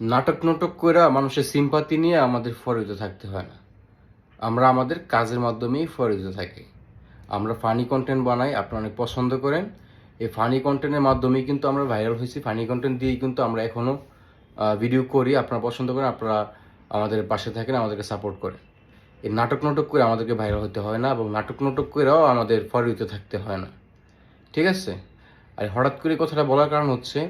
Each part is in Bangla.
নাটক নাটক করে মানুষের সিম্পাতি নিয়ে আমাদের ফরিত থাকতে হয় না। আমরা আমাদের কাজের মাধ্যমেই ফরিত থাকি। আমরা ফানি কন্টেন্ট বানাই, আপনারা অনেক পছন্দ করেন। এই ফানি কন্টেন্টের মাধ্যমেই কিন্তু আমরা ভাইরাল হয়েছি। ফানি কন্টেন্ট দিয়েই কিন্তু আমরা এখনও ভিডিও করি। আপনারা পছন্দ করেন, আপনারা আমাদের পাশে থাকেন, আমাদেরকে সাপোর্ট করেন। এই নাটক নাটক করে আমাদেরকে ভাইরাল হতে হয় না, এবং নাটক নাটক করেও আমাদের ফরিত থাকতে হয় না। ঠিক আছে? আর হঠাৎ করে কথাটা বলার কারণ হচ্ছে,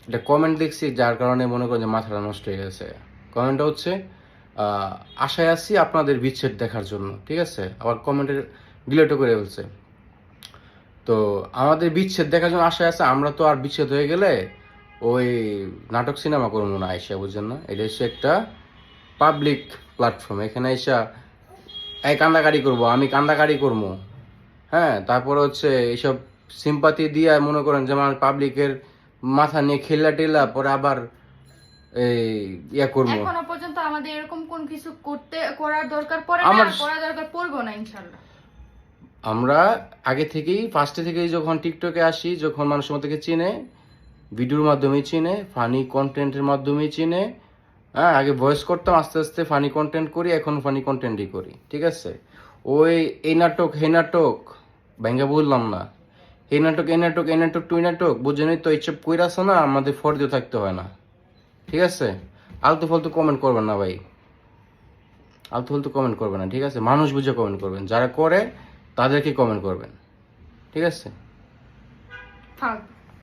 এটা কমেন্ট দেখছি, যার কারণে মনে করেন যে মাথাটা নষ্ট হয়ে গেছে। কমেন্টটা হচ্ছে আশায় আছি আপনাদের বিচ্ছেদ দেখার জন্য। ঠিক আছে? আবার কমেন্টের ডিলেটও করে ফেলছে। তো আমাদের বিচ্ছেদ দেখার জন্য আশায় আছে, আমরা তো আর বিচ্ছেদ হয়ে গেলে ওই নাটক সিনেমা করবো না আইসা, বুঝছেন না? এটা হচ্ছে একটা পাবলিক প্ল্যাটফর্ম। এখানে আইসা এই কান্দাকাটি করবো, আমি কান্দাকাটি করবো, হ্যাঁ, তারপরে হচ্ছে এইসব সিম্পাতি দিয়ে মনে করেন যে আমার পাবলিকের মাথা নিয়ে খেলা টেলা, পরে আবার এই ইয়া করবো। এখনো পর্যন্ত আমাদের এরকম কোন কিছু করার দরকার পড়ে না, করার দরকার পড়বো না ইনশাআল্লাহ। আমরা আগে থেকেই ফার্স্টে থেকেই যখন টিকটকে আসি, যখন মানুষের মধ্যে চিনে, ভিডিওর মাধ্যমেই চিনে, ফানি কন্টেন্টের মাধ্যমেই চিনে। হ্যাঁ, আগে ভয়েস করতাম, আস্তে আস্তে ফানি কন্টেন্ট করি, এখন ফানি কন্টেন্টই করি। ঠিক আছে? ওই এই নাটক হে নাটক ভেঙ্গে বললাম না, এই নাটক এই নাটক এই নাটক টুই নাটক, বুঝেনই তো, এইসব কইরা আছে না, আমাদের ফর্দে থাকতে হয় না। ঠিক আছে? আলতু ফালতু কমেন্ট করবেন না ভাই, আলতু ফালতু কমেন্ট করবেন না। ঠিক আছে? মানুষ বুঝে কমেন্ট করবেন, যারা করে তাদেরকে কমেন্ট করবেন। ঠিক আছে? থাক।